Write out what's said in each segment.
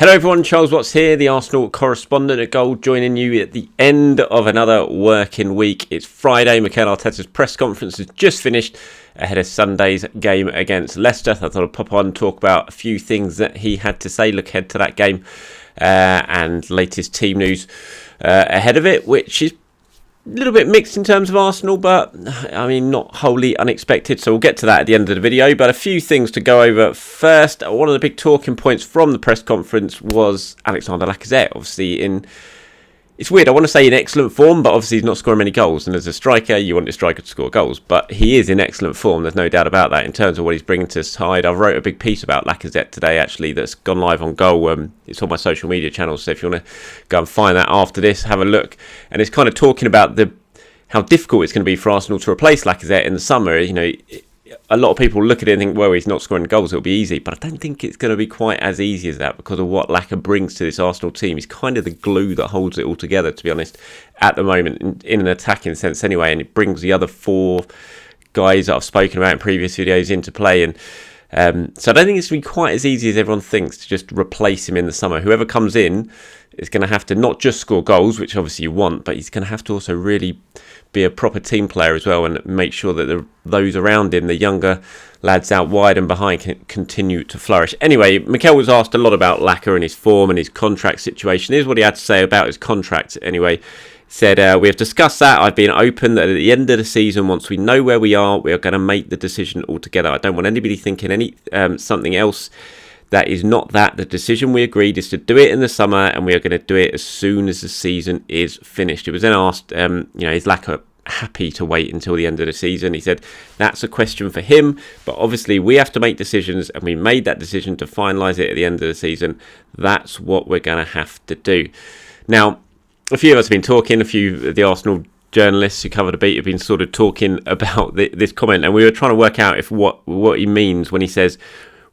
Hello everyone, Charles Watts here, the Arsenal correspondent at Goal, joining you at the end of another working week. It's Friday, Mikel Arteta's press conference has just finished ahead of Sunday's game against Leicester. I thought I'd pop on and talk about a few things that he had to say, look ahead to that game and latest team news ahead of it, which is a little bit mixed in terms of Arsenal, but I mean, not wholly unexpected. So we'll get to that at the end of the video. But a few things to go over. First, one of the big talking points from the press conference was Alexandre Lacazette. Obviously, it's weird. I want to say in excellent form, but obviously he's not scoring many goals. And as a striker, you want your striker to score goals. But he is in excellent form. There's no doubt about that in terms of what he's bringing to his side. I wrote a big piece about Lacazette today, actually, that's gone live on Goal. It's on my social media channels. So if you want to go and find that after this, have a look. And it's kind of talking about how difficult it's going to be for Arsenal to replace Lacazette in the summer. You know, a lot of people look at it and think, well, he's not scoring goals, it'll be easy. But I don't think it's going to be quite as easy as that because of what Lacazette brings to this Arsenal team. He's kind of the glue that holds it all together, to be honest, at the moment, in an attacking sense anyway. And it brings the other four guys that I've spoken about in previous videos into play. And so I don't think it's going to be quite as easy as everyone thinks to just replace him in the summer. Whoever comes in is going to have to not just score goals, which obviously you want, but he's going to have to also really be a proper team player as well and make sure that those around him, the younger lads out wide and behind, can continue to flourish. Anyway, Mikel was asked a lot about Lacazette and his form and his contract situation. Here's what he had to say about his contract anyway. He said, we have discussed that. I've been open that at the end of the season, once we know where we are going to make the decision altogether. I don't want anybody thinking something else. That is not that. The decision we agreed is to do it in the summer, and we are going to do it as soon as the season is finished. It was then asked, is Lacazette happy to wait until the end of the season? He said, that's a question for him, but obviously we have to make decisions, and we made that decision to finalise it at the end of the season. That's what we're going to have to do. Now, a few of us have been talking, a few of the Arsenal journalists who cover the beat have been sort of talking about this comment, and we were trying to work out if what he means when he says,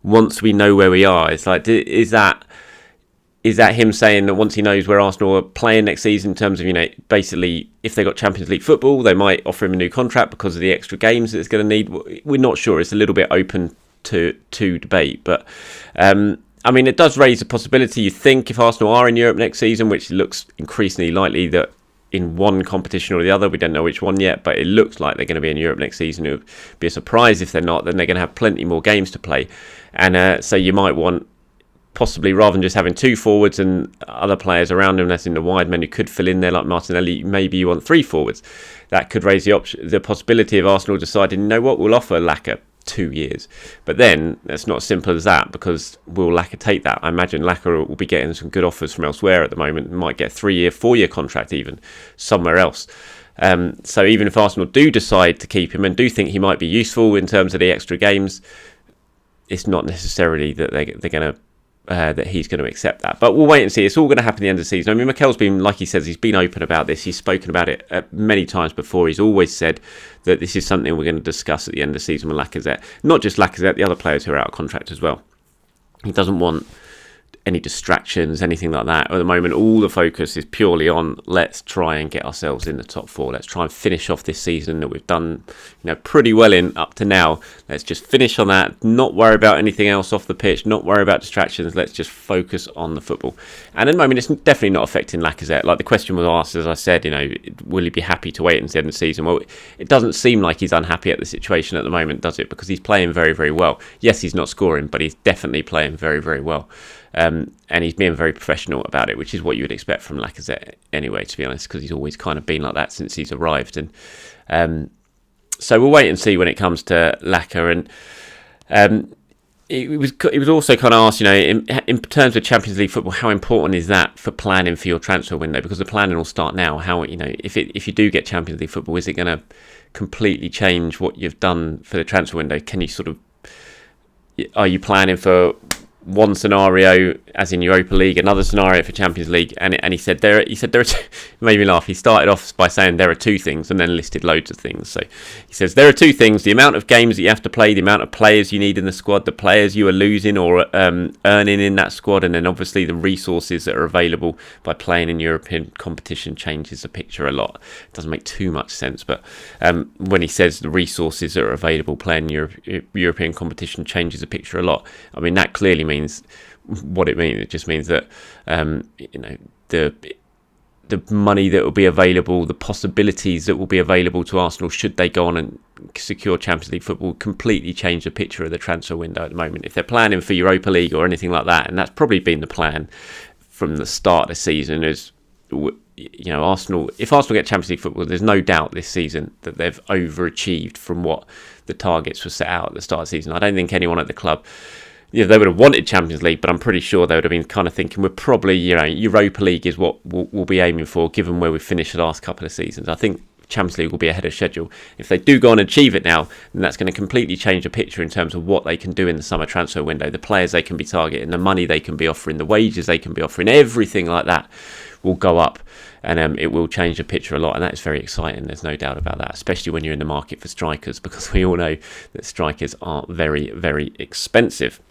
once we know where we are. It's like, is that him saying that once he knows where Arsenal are playing next season, in terms of, basically if they got Champions League football, they might offer him a new contract because of the extra games that it's going to need? We're not sure. It's a little bit open to debate, but it does raise a possibility. You think if Arsenal are in Europe next season, which looks increasingly likely that in one competition or the other, we don't know which one yet, but it looks like they're going to be in Europe next season. It would be a surprise if they're not. Then they're going to have plenty more games to play, and so you might want, possibly rather than just having two forwards and other players around him, that's in the wide men who could fill in there like Martinelli, maybe you want three forwards. That could raise the possibility of Arsenal deciding, you know what, we'll offer Lacazette 2 years. But then it's not as simple as that, because will Lacazette take that? I imagine Lacazette will be getting some good offers from elsewhere at the moment, might get 3-year, 4-year contract even somewhere else. So even if Arsenal do decide to keep him and do think he might be useful in terms of the extra games, it's not necessarily that they're going to that he's going to accept that. But we'll wait and see. It's all going to happen at the end of the season. I mean, Mikel's been, like he says, he's been open about this. He's spoken about it many times before. He's always said that this is something we're going to discuss at the end of the season with Lacazette. Not just Lacazette, the other players who are out of contract as well. He doesn't want any distractions, anything like that. At the moment, all the focus is purely on, let's try and get ourselves in the top four. Let's try and finish off this season that we've done, pretty well in up to now. Let's just finish on that, not worry about anything else off the pitch, not worry about distractions. Let's just focus on the football. And at the moment, it's definitely not affecting Lacazette. Like the question was asked, as I said, will he be happy to wait until the end of the season? Well, it doesn't seem like he's unhappy at the situation at the moment, does it? Because he's playing very, very well. Yes, he's not scoring, but he's definitely playing very, very well. And he's being very professional about it, which is what you would expect from Lacazette anyway, to be honest, because he's always kind of been like that since he's arrived. And so we'll wait and see when it comes to Lacazette. And it was also kind of asked, in terms of Champions League football, how important is that for planning for your transfer window? Because the planning will start now. How, if you do get Champions League football, is it going to completely change what you've done for the transfer window? Can you are you planning for one scenario, as in Europa League, another scenario for Champions League, and he said there are two, made me laugh. He started off by saying there are two things, and then listed loads of things. So he says there are two things: the amount of games that you have to play, the amount of players you need in the squad, the players you are losing or earning in that squad, and then obviously the resources that are available by playing in European competition changes the picture a lot. It doesn't make too much sense, but when he says the resources that are available playing European competition changes the picture a lot, I mean that clearly means what it means. It just means that the money that will be available, the possibilities that will be available to Arsenal should they go on and secure Champions League football, completely change the picture of the transfer window at the moment. If they're planning for Europa League or anything like that, and that's probably been the plan from the start of the season, is, Arsenal, if Arsenal get Champions League football, there's no doubt this season that they've overachieved from what the targets were set out at the start of the season. I don't think anyone at the club, they would have wanted Champions League, but I'm pretty sure they would have been kind of thinking we're probably, Europa League is what we'll be aiming for, given where we've finished the last couple of seasons. I think Champions League will be ahead of schedule. If they do go on and achieve it now, then that's going to completely change the picture in terms of what they can do in the summer transfer window, the players they can be targeting, the money they can be offering, the wages they can be offering, everything like that will go up, and it will change the picture a lot, and that is very exciting. There's no doubt about that, especially when you're in the market for strikers, because we all know that strikers are very, very expensive.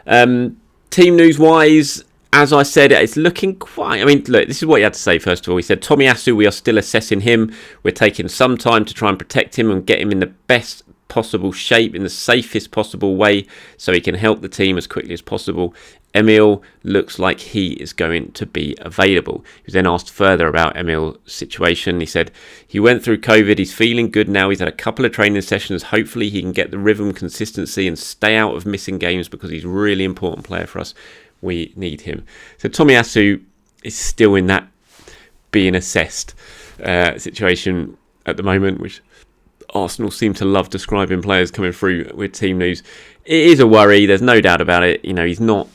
Team news wise, as I said, it's looking quite... look, this is what he had to say first of all. He said, Tomiyasu, we are still assessing him. We're taking some time to try and protect him and get him in the best possible shape, in the safest possible way, so he can help the team as quickly as possible. Emile looks like he is going to be available. He was then asked further about Emile's situation. He said, he went through COVID, he's feeling good now, he's had a couple of training sessions, hopefully he can get the rhythm, consistency and stay out of missing games, because he's a really important player for us. We need him. So Tomiyasu is still in that being assessed situation at the moment, which Arsenal seem to love describing players coming through with team news. It is a worry, there's no doubt about it. He's not...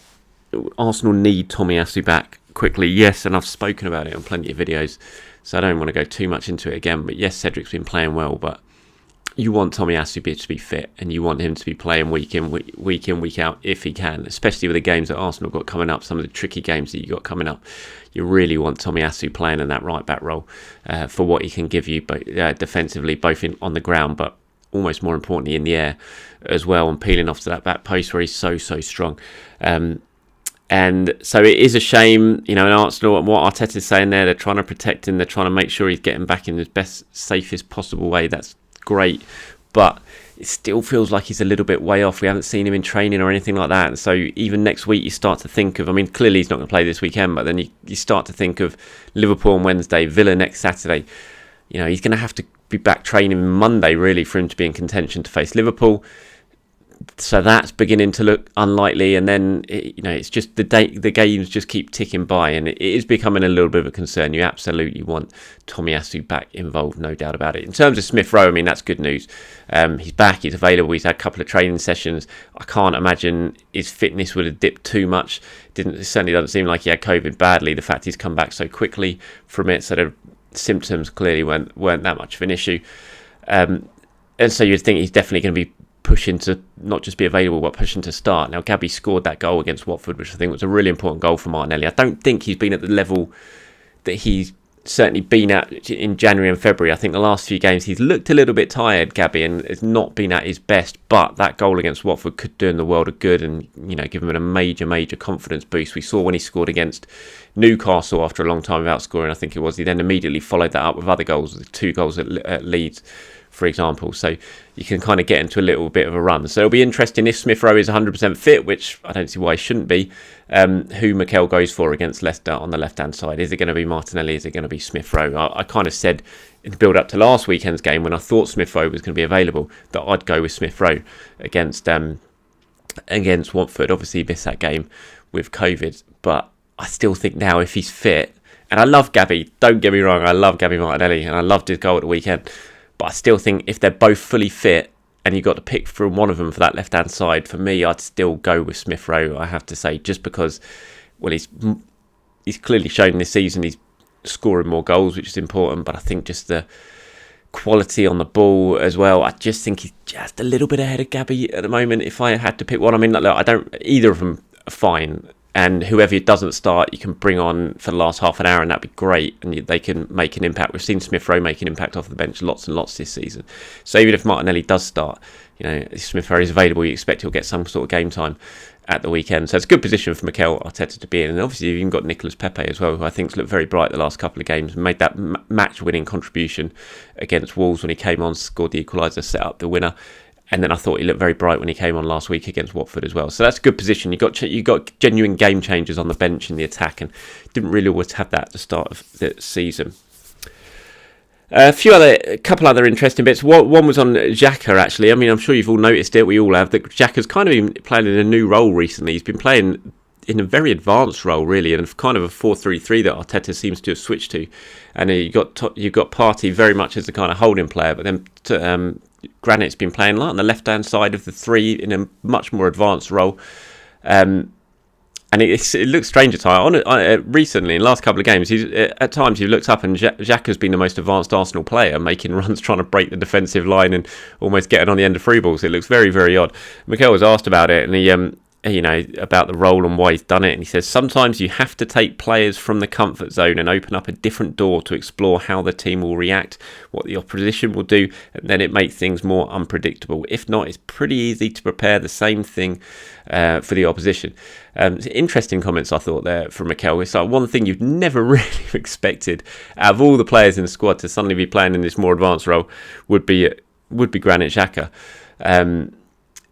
Arsenal need Tomiyasu back quickly, yes, and I've spoken about it on plenty of videos, so I don't want to go too much into it again. But yes, Cedric's been playing well, but you want Tomiyasu to be fit, and you want him to be playing week in, week out if he can, especially with the games that Arsenal got coming up, some of the tricky games that you got coming up. You really want Tomiyasu playing in that right back role for what he can give you, both defensively, both on the ground, but almost more importantly in the air as well, and peeling off to that back post where he's so strong. And so it is a shame, in Arsenal, and what Arteta's saying there, they're trying to protect him, they're trying to make sure he's getting back in his best, safest possible way. That's great, but it still feels like he's a little bit way off. We haven't seen him in training or anything like that, and so even next week you start to think of, clearly he's not going to play this weekend, but then you start to think of Liverpool on Wednesday, Villa next Saturday. He's going to have to be back training Monday, really, for him to be in contention to face Liverpool. So that's beginning to look unlikely, and then it's just the games just keep ticking by, and it is becoming a little bit of a concern. You absolutely want Tomiyasu back involved, no doubt about it. In terms of Smith Rowe, that's good news. He's back, he's available, he's had a couple of training sessions. I can't imagine his fitness would have dipped too much. It certainly doesn't seem like he had COVID badly. The fact he's come back so quickly from it, so the symptoms clearly weren't that much of an issue. And so you'd think he's definitely going to be pushing to not just be available, but pushing to start. Now, Gabby scored that goal against Watford, which I think was a really important goal for Martinelli. I don't think he's been at the level that he's certainly been at in January and February. I think the last few games he's looked a little bit tired, Gabby, and has not been at his best. But that goal against Watford could do him the world of good, and give him a major confidence boost. We saw when he scored against Newcastle after a long time without scoring, I think it was. He then immediately followed that up with other goals, the 2 goals at Leeds, for example. So you can kind of get into a little bit of a run. So it'll be interesting if Smith Rowe is 100% fit, which I don't see why he shouldn't be, who Mikel goes for against Leicester on the left-hand side. Is it going to be Martinelli? Is it going to be Smith Rowe? I kind of said in the build-up to last weekend's game, when I thought Smith Rowe was going to be available, that I'd go with Smith Rowe against Watford. Obviously, he missed that game with COVID, but I still think now if he's fit, and I love Gabby, don't get me wrong, I love Gabby Martinelli, and I loved his goal at the weekend, but I still think if they're both fully fit and you've got to pick from one of them for that left-hand side, for me, I'd still go with Smith Rowe, I have to say, just because, well, he's clearly shown this season he's scoring more goals, which is important, but I think just the quality on the ball as well, I just think he's just a little bit ahead of Gabby at the moment. If I had to pick one, either of them are fine, and whoever doesn't start, you can bring on for the last half an hour, and that'd be great, and they can make an impact. We've seen Smith Rowe make an impact off the bench lots and lots this season. So even if Martinelli does start, if Smith Rowe is available, you expect he'll get some sort of game time at the weekend. So it's a good position for Mikel Arteta to be in. And obviously you've even got Nicolas Pepe as well, who I think's looked very bright the last couple of games, and made that match-winning contribution against Wolves when he came on, scored the equaliser, set up the winner. And then I thought he looked very bright when he came on last week against Watford as well. So that's a good position. You got genuine game changers on the bench in the attack, and didn't really always have that at the start of the season. A couple other interesting bits. One was on Xhaka, actually. I mean, I'm sure you've all noticed it. We all have. That Xhaka's kind of been playing in a new role recently. He's been playing in a very advanced role, really, and kind of a 4-3-3 that Arteta seems to have switched to. And you've got Partey very much as the kind of holding player, but then Granit's been playing on the left-hand side of the three in a much more advanced role. And it looks strange at times. Recently, in the last couple of games, at times you looked up and Xhaka's been the most advanced Arsenal player, making runs, trying to break the defensive line and almost getting on the end of free balls. It looks very, very odd. Mikel was asked about it, and he about the role and why he's done it, and he says sometimes you have to take players from the comfort zone and open up a different door to explore how the team will react, what the opposition will do, and then it makes things more unpredictable. If not, it's pretty easy to prepare the same thing for the opposition. Interesting comments I thought there from Mikel. It's like one thing you've never really expected out of all the players in the squad to suddenly be playing in this more advanced role would be Granit Xhaka.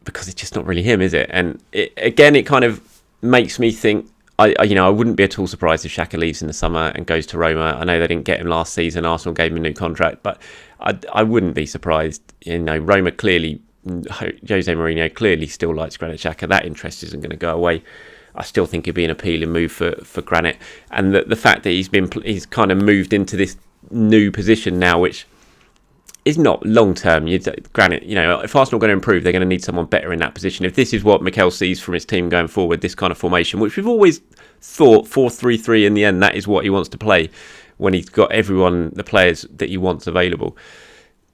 Because it's just not really him, is it? And it kind of makes me think, I wouldn't be at all surprised if Xhaka leaves in the summer and goes to Roma. I know they didn't get him last season. Arsenal gave him a new contract, but I wouldn't be surprised. Roma clearly, Jose Mourinho clearly still likes Granit Xhaka. That interest isn't going to go away. I still think it'd be an appealing move for Granit. And the fact that he's kind of moved into this new position now, which is not long term. Granit, if Arsenal are going to improve, they're going to need someone better in that position. If this is what Mikel sees from his team going forward, this kind of formation, which we've always thought 4-3-3 in the end, that is what he wants to play when he's got the players that he wants available.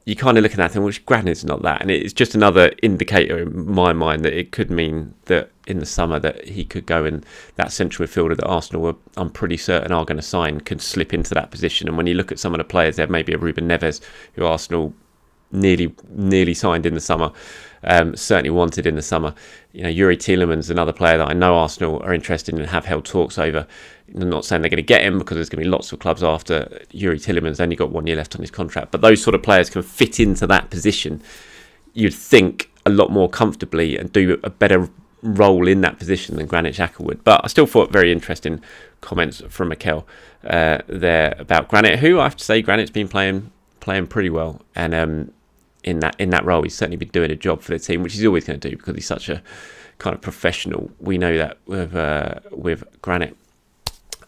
You kind of look at that and which Granit's not that, and it's just another indicator in my mind that it could mean that in the summer that he could go in that central midfielder that Arsenal I'm pretty certain are going to sign can slip into that position. And when you look at some of the players there, maybe a Ruben Neves who Arsenal nearly signed in the summer, certainly wanted in the summer. Yuri Tielemans, another player that I know Arsenal are interested in and have held talks over. I'm not saying they're going to get him because there's going to be lots of clubs after Yuri Tielemans. Only got 1 year left on his contract, but those sort of players can fit into that position, you'd think, a lot more comfortably and do a better role in that position than Granit Xhaka would. But I still thought very interesting comments from Mikel there about Granit, who I have to say Granit's been playing pretty well, and in that role he's certainly been doing a job for the team, which he's always going to do because he's such a kind of professional. We know that with Granit.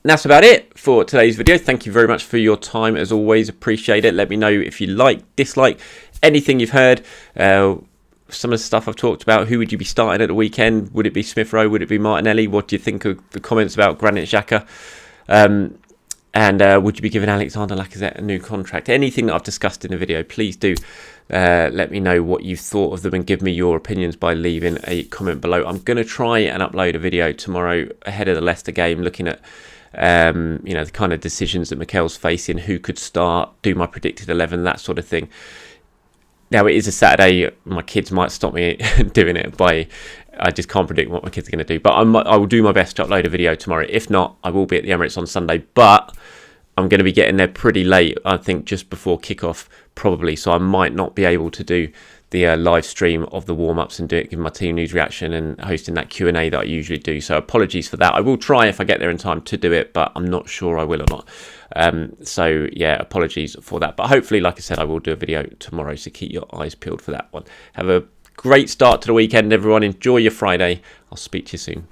And that's about it for today's video. Thank you very much for your time. As always, appreciate it. Let me know if you dislike anything you've heard. Some of the stuff I've talked about. Who would you be starting at the weekend? Would it be Smith Rowe? Would it be Martinelli? What do you think of the comments about Granit Xhaka? And would you be giving Alexandre Lacazette a new contract? Anything that I've discussed in the video, please do let me know what you thought of them and give me your opinions by leaving a comment below. I'm going to try and upload a video tomorrow ahead of the Leicester game, looking at the kind of decisions that Mikel's facing, who could start, do my predicted 11, that sort of thing. Now, it is a Saturday. My kids might stop me doing it I just can't predict what my kids are going to do. But I will do my best to upload a video tomorrow. If not, I will be at the Emirates on Sunday. But I'm going to be getting there pretty late, I think just before kickoff, probably. So I might not be able to do the live stream of the warm-ups and give my team news reaction and hosting that Q&A that I usually do. So apologies for that. I will try if I get there in time to do it, but I'm not sure I will or not. So yeah, apologies for that. But hopefully, like I said, I will do a video tomorrow, so keep your eyes peeled for that one. Have a great start to the weekend, everyone. Enjoy your Friday. I'll speak to you soon.